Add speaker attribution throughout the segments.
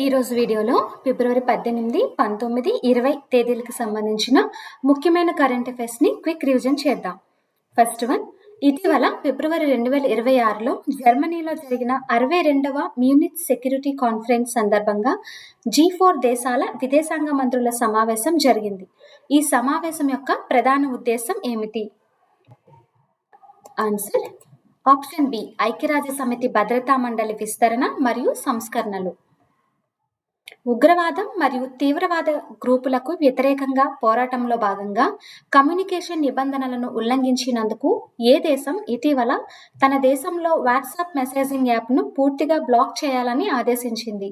Speaker 1: ఈరోజు వీడియోలో ఫిబ్రవరి 18, 19, 20 తేదీలకు సంబంధించిన ముఖ్యమైన కరెంట్ అఫైర్స్ని క్విక్ రివిజన్ చేద్దాం. ఫస్ట్ వన్, ఇటీవల ఫిబ్రవరి 2026లో జర్మనీలో జరిగిన 62వ మ్యూనిచ్ సెక్యూరిటీ కాన్ఫరెన్స్ సందర్భంగా G4 దేశాల విదేశాంగ మంత్రుల సమావేశం జరిగింది. ఈ సమావేశం యొక్క ప్రధాన ఉద్దేశం ఏమిటి? ఆన్సర్ ఆప్షన్ బి, ఐక్యరాజ్య సమితి భద్రతా మండలి విస్తరణ మరియు సంస్కరణలు. ఉగ్రవాదం మరియు తీవ్రవాద గ్రూపులకు వ్యతిరేకంగా పోరాటంలో భాగంగా కమ్యూనికేషన్ నిబంధనలను ఉల్లంఘించినందుకు ఏ దేశం ఇటీవల తన దేశంలో వాట్సాప్ మెసేజింగ్ యాప్ను పూర్తిగా బ్లాక్ చేయాలని ఆదేశించింది?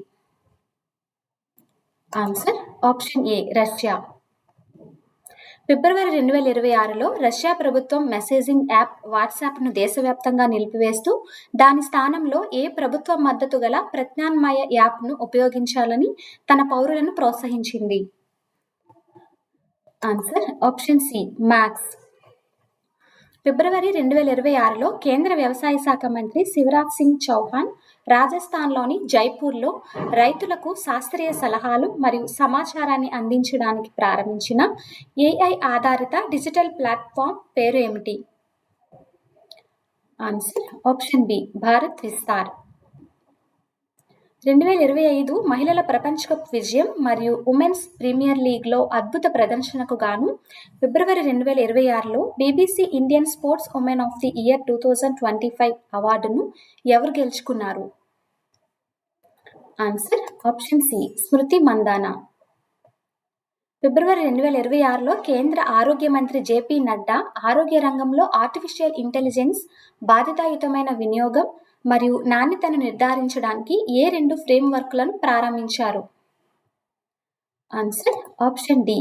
Speaker 1: Answer option A, Russia. ఫిబ్రవరి 2026లో రష్యా ప్రభుత్వం మెసేజింగ్ యాప్ వాట్సాప్ను దేశవ్యాప్తంగా నిలిపివేస్తూ దాని స్థానంలో ఏ ప్రభుత్వ మద్దతు గల ప్రత్యామ్నాయ యాప్ను ఉపయోగించాలని తన పౌరులను ప్రోత్సహించింది? Answer option C, Max. ఫిబ్రవరి 2026లో కేంద్ర వ్యవసాయ శాఖ మంత్రి శివరాజ్ సింగ్ చౌహాన్ రాజస్థాన్లోని జైపూర్లో రైతులకు శాస్త్రీయ సలహాలు మరియు సమాచారాన్ని అందించడానికి ప్రారంభించిన ఏఐ ఆధారిత డిజిటల్ ప్లాట్ఫామ్ పేరు ఏమిటి? Answer option B, Bharat Vistaar. 2025 మహిళల ప్రపంచ కప్ విజయం మరియు ఉమెన్స్ ప్రీమియర్ లీగ్లో అద్భుత ప్రదర్శనకు గాను ఫిబ్రవరి 2026లో BBC Indian sports women of the year 2025 అవార్డును ఎవరు గెలుచుకున్నారు? Answer option C, Smriti Mandhana. ఫిబ్రవరి 2026లో కేంద్ర ఆరోగ్య మంత్రి జేపీ నడ్డా ఆరోగ్య రంగంలో ఆర్టిఫిషియల్ ఇంటెలిజెన్స్ బాధ్యతాయుతమైన వినియోగం మరియు నాణ్యతను నిర్ధారించడానికి ఏ 2 ఫ్రేమ్వర్క్లను ప్రారంభించారు? Answer option D,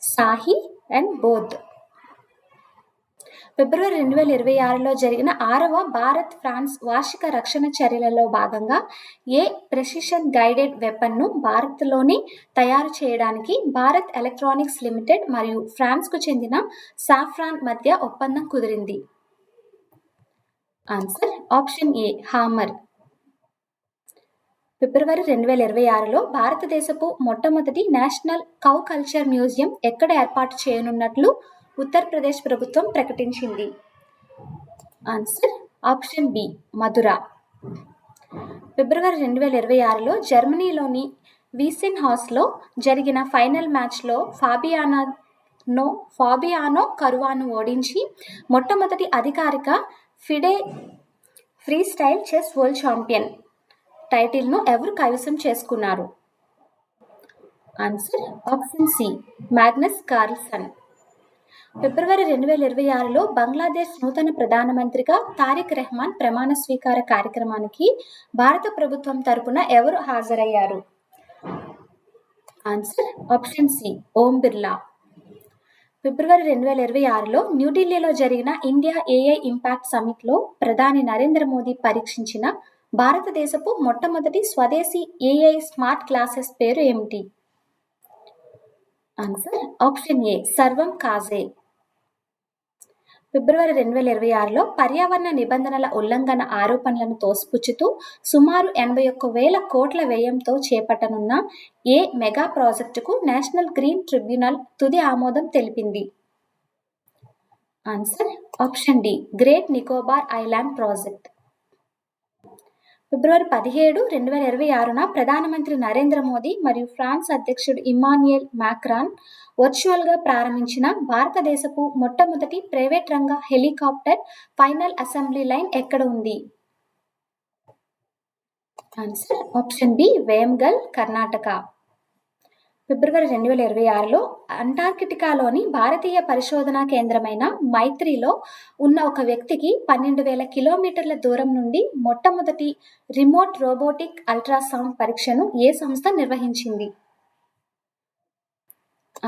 Speaker 1: Sahi and Bodh. ఫిబ్రవరి 2026లో జరిగిన 6వ భారత్ ఫ్రాన్స్ వార్షిక రక్షణ చర్యలలో భాగంగా ఏ ప్రెసిషన్ గైడెడ్ వెపన్ను భారత్లోనే తయారు చేయడానికి భారత్ ఎలక్ట్రానిక్స్ లిమిటెడ్ మరియు ఫ్రాన్స్కు చెందిన సాఫ్రాన్ మధ్య ఒప్పందం కుదిరింది? Answer option A, Hammer. ఫిబ్రవరి 2026లో భారతదేశపు మొట్టమొదటి నేషనల్ కౌ కల్చర్ మ్యూజియం ఎక్కడ ఏర్పాటు చేయనున్నట్లు ఉత్తరప్రదేశ్ ప్రభుత్వం ప్రకటించింది? Answer option B, Mathura. ఫిబ్రవరి 2026లో జర్మనీలోని వీసెన్హాస్లో జరిగిన ఫైనల్ మ్యాచ్లో ఫాబియానో కరువాను ఓడించి మొట్టమొదటి అధికారిక FIDE freestyle chess world champion టైటిల్ను ఎవరు కైవసం చేసుకున్నారు? Answer option C, Magnus Carlsen. ఫిబ్రవరి 2026లో బంగ్లాదేశ్ నూతన ప్రధానమంత్రిగా తారిక్ రెహమాన్ ప్రమాణ స్వీకార కార్యక్రమానికి భారత ప్రభుత్వం తరపున ఎవరు హాజరయ్యారు? Answer option C, Om Birla. ఫిబ్రవరి 2026లో న్యూఢిల్లీలో జరిగిన ఇండియా ఏఐ ఇంపాక్ట్ సమిట్లో ప్రధాని నరేంద్ర మోదీ పరీక్షించిన భారతదేశపు మొట్టమొదటి స్వదేశీ ఏఐ స్మార్ట్ గ్లాసెస్ పేరు ఏమిటి? ఆన్సర్ ఆప్షన్ ఏ, సర్వం కాజే. ఫిబ్రవరి 2026లో పర్యావరణ నిబంధనల ఉల్లంఘన ఆరోపణలను తోసిపుచ్చుతూ సుమారు 81,000 కోట్ల వ్యయంతో చేపట్టనున్న ఏ మెగా ప్రాజెక్టుకు నేషనల్ గ్రీన్ ట్రిబ్యునల్ తుది ఆమోదం తెలిపింది? Answer option D, great Nicobar island project. ఫిబ్రవరి 17, 2026న ప్రధానమంత్రి నరేంద్ర మోదీ మరియు ఫ్రాన్స్ అధ్యక్షుడు ఇమ్మాన్యుయల్ మాక్రాన్ వర్చువల్గా ప్రారంభించిన భారతదేశపు మొట్టమొదటి ప్రైవేట్ రంగ హెలికాప్టర్ ఫైనల్ అసెంబ్లీ లైన్ ఎక్కడ ఉంది? Answer option B, Vemgal, Karnataka. ఫిబ్రవరి 2026లో అంటార్కిటికాలోని భారతీయ పరిశోధనా కేంద్రమైన మైత్రిలో ఉన్న ఒక వ్యక్తికి 12,000 కిలోమీటర్ల దూరం నుండి మొట్టమొదటి రిమోట్ రోబోటిక్ అల్ట్రాసౌండ్ పరీక్షను ఏ సంస్థ నిర్వహించింది?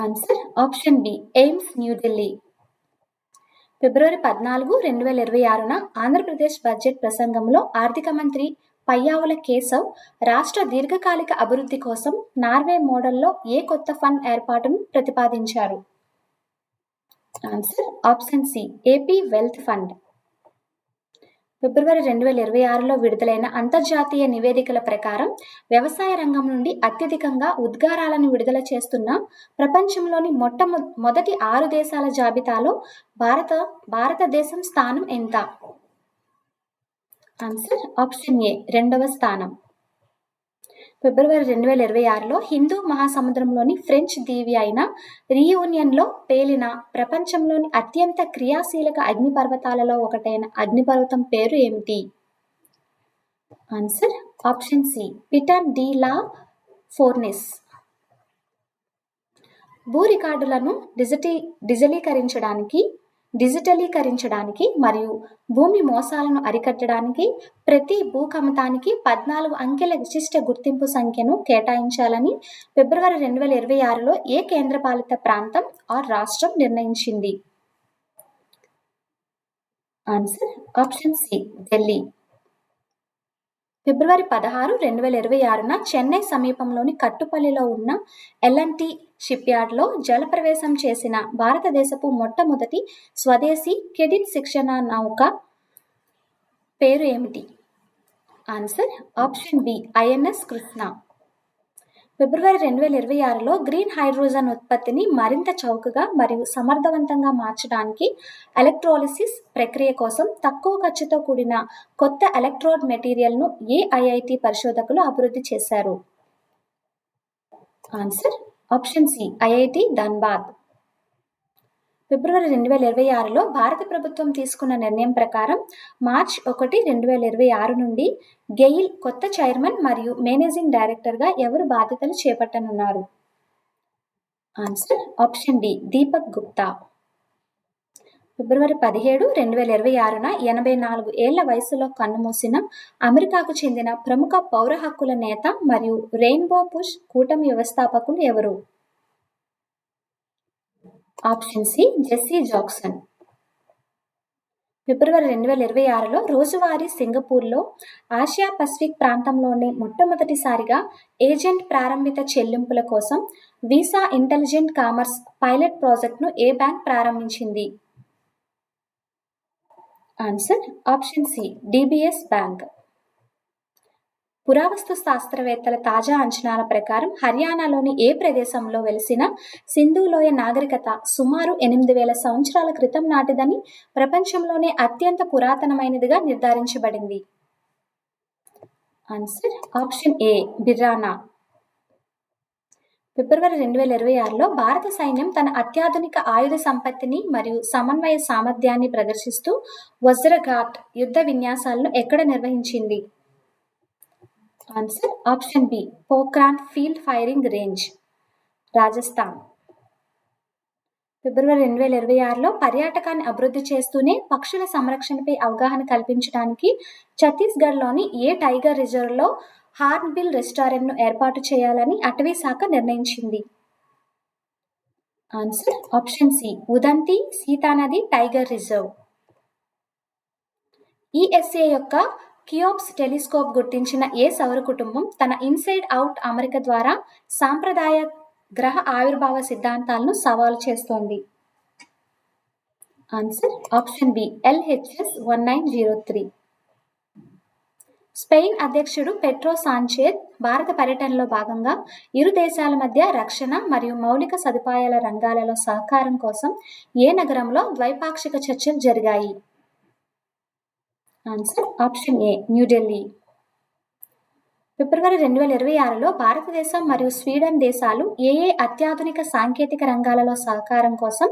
Speaker 1: Answer option B, AIIMS, New Delhi. ఫిబ్రవరి 14, 2026న ఆంధ్రప్రదేశ్ బడ్జెట్ ప్రసంగంలో ఆర్థిక మంత్రి పయ్యావుల కేశవ్ రాష్ట్ర దీర్ఘకాలిక అభివృద్ధి కోసం నార్వే మోడల్లో ఏ కొత్త ఫండ్ ఏర్పాటును ప్రతిపాదించారు? Answer option C, AP wealth fund. ఫిబ్రవరి 2026లో విడుదలైన అంతర్జాతీయ నివేదికల ప్రకారం వ్యవసాయ రంగం నుండి అత్యధికంగా ఉద్గారాలను విడుదల చేస్తున్న ప్రపంచంలోని మొదటి 6 దేశాల జాబితాలో భారతదేశం స్థానం ఎంత? ఆన్సర్ ఆప్షన్ ఏ, 2వ స్థానం. ఫిబ్రవరి 2026లో హిందూ మహాసముద్రంలోని ఫ్రెంచ్ దీవి అయిన రీయూనియన్లో పేలిన ప్రపంచంలోని అత్యంత క్రియాశీలక అగ్నిపర్వతాలలో ఒకటైన అగ్నిపర్వతం పేరు ఏమిటి? Answer option C, Piton de la Fournaise. భూ రికార్డులను డిజిటలీకరించడానికి మరియు భూమి మోసాలను అరికట్టడానికి ప్రతి భూకమతానికి 14 అంకెల విశిష్ట గుర్తింపు సంఖ్యను కేటాయించాలని ఫిబ్రవరి 2026లో ఏ కేంద్రపాలిత ప్రాంతం రాష్ట్రం నిర్ణయించింది? Answer option C, Delhi. ఫిబ్రవరి 16, 2026న చెన్నై సమీపంలోని కట్టుపల్లిలో ఉన్న ఎల్&టి షిప్యార్డ్లో జలప్రవేశం చేసిన భారతదేశపు మొట్టమొదటి స్వదేశీ కెడెట్ శిక్షణా నౌక పేరు ఏమిటి? Answer option B, INS Krishna. ఫిబ్రవరి 2026లో గ్రీన్ హైడ్రోజన్ ఉత్పత్తిని మరింత చౌకగా మరియు సమర్థవంతంగా మార్చడానికి ఎలక్ట్రోలిసిస్ ప్రక్రియ కోసం తక్కువ ఖర్చుతో కూడిన కొత్త ఎలక్ట్రోడ్ మెటీరియల్ను ఏ ఐఐటి పరిశోధకులు అభివృద్ధి చేశారు? Answer option C, IIT Dhanbad. ఫిబ్రవరి 2026లో భారత ప్రభుత్వం తీసుకున్న నిర్ణయం ప్రకారం మార్చి 1, 2026 నుండి గెయిల్ కొత్త చైర్మన్ మరియు మేనేజింగ్ డైరెక్టర్గా ఎవరు బాధ్యతలు చేపట్టనున్నారు? Answer option D, Deepak Gupta. ఫిబ్రవరి 17, 2026న 84 ఏళ్ల వయసులో కన్నుమూసిన అమెరికాకు చెందిన ప్రముఖ పౌర హక్కుల నేత మరియు రెయిన్బో పుష్ కూటమి వ్యవస్థాపకులు ఎవరు? Option C, Jesse Jackson. ఫిబ్రవరి 2026లో రోజువారీ సింగపూర్లో ఆసియా పసిఫిక్ ప్రాంతంలోనే మొట్టమొదటిసారిగా ఏజెంట్ ప్రారంభిత చెల్లింపుల కోసం వీసా ఇంటెలిజెంట్ కామర్స్ పైలట్ ప్రాజెక్ట్ను ఏ బ్యాంక్ ప్రారంభించింది? Answer option C, DBS bank. పురావస్తు శాస్త్రవేత్తల తాజా అంచనాల ప్రకారం హర్యానాలోని ఏ ప్రదేశంలో వెలిసిన సింధు లోయ నాగరికత సుమారు 8000 సంవత్సరాల క్రితం నాటిదని ప్రపంచంలోనే అత్యంత పురాతనమైనదిగా నిర్ధారించబడింది? ఆన్సర్ ఆప్షన్ ఏ, బిర్రానా. ఫిబ్రవరి 2026లో భారత సైన్యం తన అత్యాధునిక ఆయుధ సంపత్తిని మరియు సమన్వయ సామర్థ్యాన్ని ప్రదర్శిస్తూ వజ్రఘాట్ యుద్ధ విన్యాసాలను ఎక్కడ నిర్వహించింది? Answer option B, Pokhran field firing range, Rajasthan. ఫిబ్రవరి 2026లో పర్యాటకాన్ని అభివృద్ధి చేస్తూనే పక్షుల సంరక్షణపై అవగాహన కల్పించడానికి ఛత్తీస్గఢ్లోని ఏ టైగర్ రిజర్వ్లో హార్న్బిల్ రెస్టారెంట్ను ఏర్పాటు చేయాలని అటవీ శాఖ నిర్ణయించింది? Answer option C, Udanti Sitanadi tiger reserve. ESA యొక్క కియోప్స్ టెలిస్కోప్ గుర్తించిన ఏ సౌర కుటుంబం తన ఇన్సైడ్ అవుట్ అమరిక ద్వారా సాంప్రదాయ గ్రహ ఆవిర్భావ సిద్ధాంతాలను సవాలు చేస్తోంది? Answer option B, LHS 1903. Spain అధ్యక్షుడు పెడ్రో సాంచేజ్ భారత పర్యటనలో భాగంగా ఇరు దేశాల మధ్య రక్షణ మరియు మౌలిక సదుపాయాల రంగాలలో సహకారం కోసం ఏ నగరంలో ద్వైపాక్షిక చర్చలు జరిగాయి? Answer option A, New Delhi. ఫిబ్రవరి 2026లో భారతదేశం మరియు స్వీడన్ దేశాలు ఏ అత్యాధునిక సాంకేతిక రంగాలలో సహకారం కోసం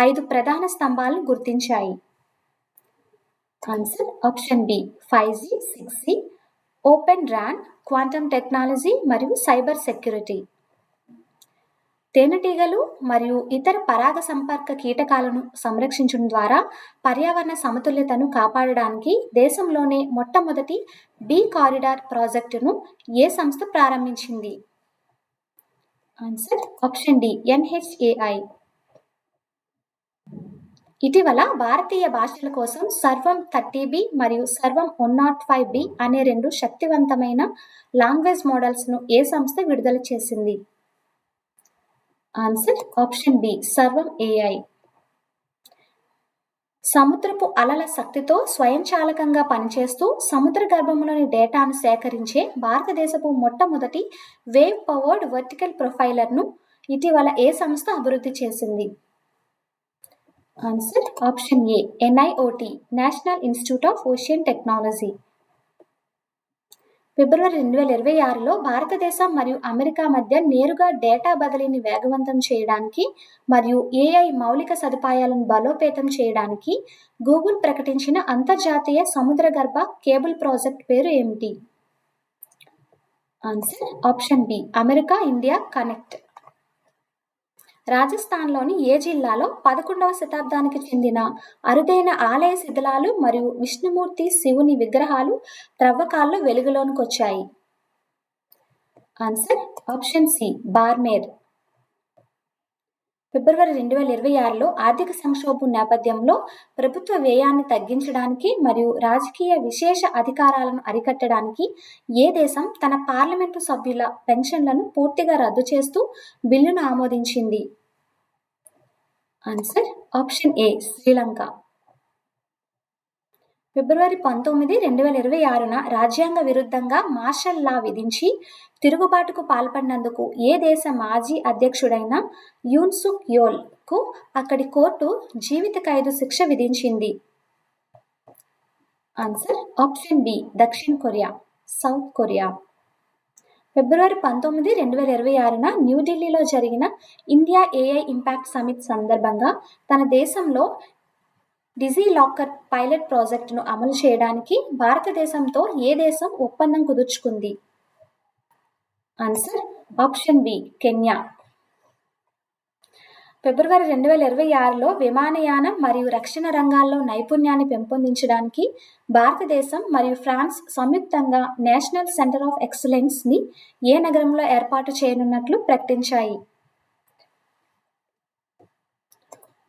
Speaker 1: 5 ప్రధాన స్తంభాలను గుర్తించాయి? Answer option B, 5G, 6G, open RAN, quantum technology మరియు సైబర్ సెక్యూరిటీ. తేనెటీగలు మరియు ఇతర పరాగ సంపర్క కీటకాలను సంరక్షించడం ద్వారా పర్యావరణ సమతుల్యతను కాపాడడానికి దేశంలోనే మొట్టమొదటి బీ కారిడార్ ప్రాజెక్టును ఏ సంస్థ ప్రారంభించింది? Answer option D, NHAI. ఇటీవల భారతీయ భాషల కోసం సర్వం 30B మరియు సర్వం 105B అనే 2 శక్తివంతమైన లాంగ్వేజ్ మోడల్స్ను ఏ సంస్థ విడుదల చేసింది? ఆన్సర్ ఆప్షన్ బి, సర్వం ఏఐ. సముద్రపు అలల శక్తితో స్వయంచాలకంగా పనిచేస్తూ సముద్ర గర్భంలోని డేటాను సేకరించే భారతదేశపు మొట్టమొదటి వేవ్ పవర్డ్ వర్టికల్ ప్రొఫైలర్ను ఇటీవల ఏ సంస్థ అభివృద్ధి చేసింది? Answer option A NIOT, national institute of ocean technology. ఫిబ్రవరి 2026లో భారతదేశం మరియు అమెరికా మధ్య నేరుగా డేటా బదిలీని వేగవంతం చేయడానికి మరియు AI మౌలిక సదుపాయాలను బలోపేతం చేయడానికి గూగుల్ ప్రకటించిన అంతర్జాతీయ సముద్రగర్భ కేబుల్ ప్రాజెక్ట్ పేరు ఏమిటి? Answer option B America India connect. రాజస్థాన్లోని ఏ జిల్లాలో 11వ శతాబ్దానికి చెందిన అరుదైన ఆలయ శిథిలాలు మరియు విష్ణుమూర్తి శివుని విగ్రహాలు త్రవ్వకాల్లో వెలుగులోనికొచ్చాయి? Answer option C Barmer. ఫిబ్రవరి 2026లో ఆర్థిక సంక్షోభం నేపథ్యంలో ప్రభుత్వ వ్యయాన్ని తగ్గించడానికి మరియు రాజకీయ విశేష అధికారాలను అరికట్టడానికి ఏ దేశం తన పార్లమెంటు సభ్యుల పెన్షన్లను పూర్తిగా రద్దు చేస్తూ బిల్లును ఆమోదించింది? Answer option A Sri Lanka. ఫిబ్రవరి 19, 2026న రాజ్యాంగ విరుద్ధంగా మార్షల్ లా విధించి తిరుగుబాటుకు పాల్పడినందుకు ఏ దేశ మాజీ అధ్యక్షుడైన యూన్ సుక్ యోల్ కు అక్కడి కోర్టు జీవిత ఖైదు శిక్ష విధించింది? ఆన్సర్ ఆప్షన్ బి దక్షిణ కొరియా, సౌత్ కొరియా. ఫిబ్రవరి 19, 2026న న్యూఢిల్లీలో జరిగిన ఇండియా AI ఇంపాక్ట్ సమిట్ సందర్భంగా తన దేశంలో డిజిలాకర్ పైలట్ ప్రాజెక్టును అమలు చేయడానికి భారతదేశంతో ఏ దేశం ఒప్పందం కుదుర్చుకుంది? Answer option B Kenya. ఫిబ్రవరి 2026లో విమానయానం మరియు రక్షణ రంగాల్లో నైపుణ్యాన్ని పెంపొందించడానికి భారతదేశం మరియు ఫ్రాన్స్ సంయుక్తంగా నేషనల్ సెంటర్ ఆఫ్ ఎక్సలెన్స్ని ఏ నగరంలో ఏర్పాటు చేయనున్నట్లు ప్రకటించాయి?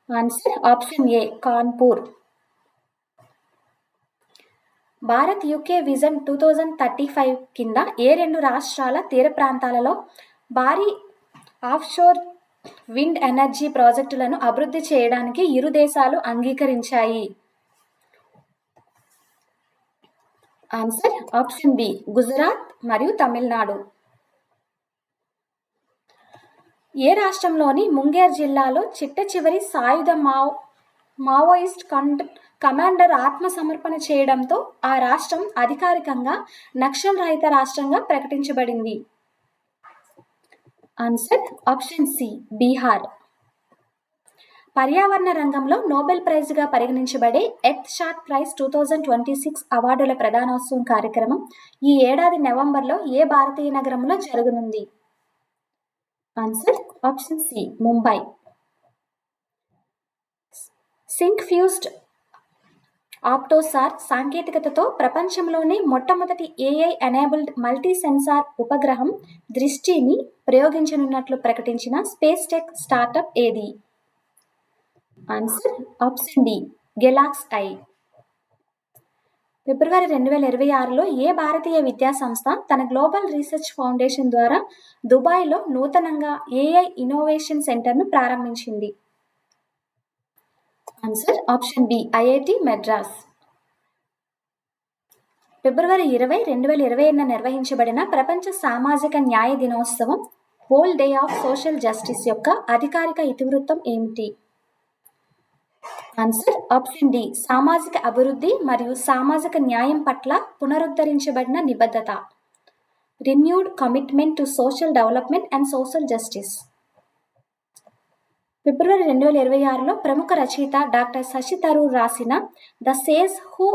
Speaker 1: Answer option A Kanpur. Bharat UK vision 2035 కింద ఏ రెండు రాష్ట్రాల తీర ప్రాంతాలలో భారీ ఆఫ్షోర్ విండ్ ఎనర్జీ ప్రాజెక్టులను అభివృద్ధి చేయడానికి ఇరు దేశాలు అంగీకరించాయి? ఆన్సర్ ఆప్షన్ బి గుజరాత్ మరియు తమిళనాడు. ఏ రాష్ట్రంలోని ముంగేర్ జిల్లాలో చిట్ట చివరి సాయుధ మావోయిస్ట్ కమాండర్ ఆత్మసమర్పణ చేయడంతో ఆ రాష్ట్రం అధికారికంగా నక్సల్ రహిత రాష్ట్రంగా ప్రకటించబడింది? Answer option C Bihar. పర్యావరణ రంగంలో నోబెల్ ప్రైజ్గా పరిగణించబడే ఎర్త్ షాట్ ప్రైజ్ 2026 అవార్డుల ప్రదానోత్సవం కార్యక్రమం ఈ ఏడాది నవంబర్లో ఏ భారతీయ నగరంలో జరగనుంది? Answer option C Mumbai. Sync fused OptoSAR సాంకేతికతతో ప్రపంచంలోనే మొట్టమొదటి AI ఎనేబుల్డ్ మల్టీ సెన్సార్ ఉపగ్రహం దృష్టిని ప్రయోగించనున్నట్లు ప్రకటించిన స్పేస్ టెక్ స్టార్టప్ ఏది? Answer option D GalaxEye. ఫిబ్రవరి 2026లో ఏ భారతీయ విద్యా సంస్థ తన గ్లోబల్ రీసెర్చ్ ఫౌండేషన్ ద్వారా దుబాయ్లో నూతనంగా AI ఇన్నోవేషన్ సెంటర్ను ప్రారంభించింది? Answer option B IIT Madras. ఫిబ్రవరి 20, 2020న నిర్వహించబడిన ప్రపంచ సామాజిక న్యాయ దినోత్సవం world day of social justice యొక్క అధికారిక ఇతివృత్తం ఏమిటి? ఆన్సర్ ఆప్షన్ డి సామాజిక అభివృద్ధి మరియు సామాజిక న్యాయం పట్ల పునరుద్ధరించబడిన నిబద్ధత, renewed commitment to social development and social justice. ఫిబ్రవరి 2026లో ప్రముఖ రచయిత డాక్టర్ శశి థరూర్ రాసిన the sage who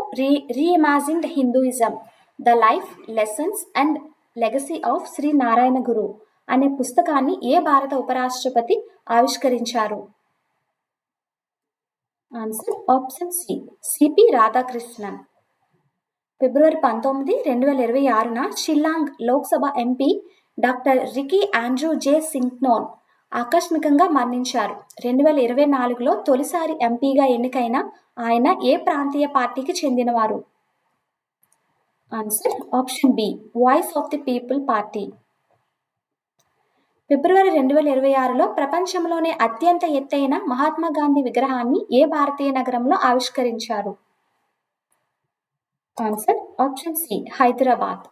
Speaker 1: reimagined Hinduism, the life, lessons and legacy of Shri Narayana Guru అనే పుస్తకాన్ని ఏ భారత ఉపరాష్ట్రపతి ఆవిష్కరించారు? Answer option C CP Radhakrishnan. ఫిబ్రవరి 19, 2026న Shillong Lok Sabha MP doctor Ricky Andrew J Syngkon ఆకస్మికంగా మరణించారు. 2024లో తొలిసారి ఎంపీగా ఎన్నికైన ఆయన ఏ ప్రాంతీయ పార్టీకి చెందినవారు? Answer option B voice of the people party. ఫిబ్రవరి 2026లో ప్రపంచంలోనే అత్యంత ఎత్తైన మహాత్మా గాంధీ విగ్రహాన్ని ఏ భారతీయ నగరంలో ఆవిష్కరించారు? Answer option C Hyderabad.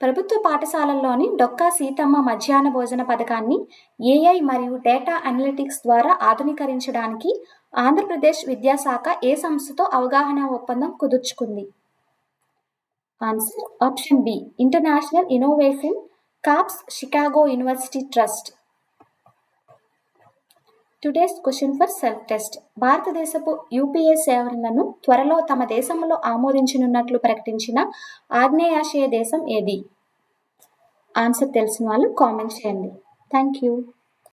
Speaker 1: ప్రభుత్వ పాఠశాలల్లోని డొక్కా సీతమ్మ మధ్యాహ్న భోజన పథకాన్ని ఏఐ మరియు డేటా అనలిటిక్స్ ద్వారా ఆధునీకరించడానికి ఆంధ్రప్రదేశ్ విద్యాశాఖ ఏ సంస్థతో అవగాహన ఒప్పందం కుదుర్చుకుంది? Answer option B international innovation corps Chicago university trust. Today's question for self test. భారతదేశపు యూపీఏ సేవలను త్వరలో తమ దేశంలో ఆమోదించనున్నట్లు ప్రకటించిన ఆగ్నేయాసియా దేశం ఏది? ఆన్సర్ తెలిసిన వాళ్ళు కామెంట్ చేయండి. Thank you.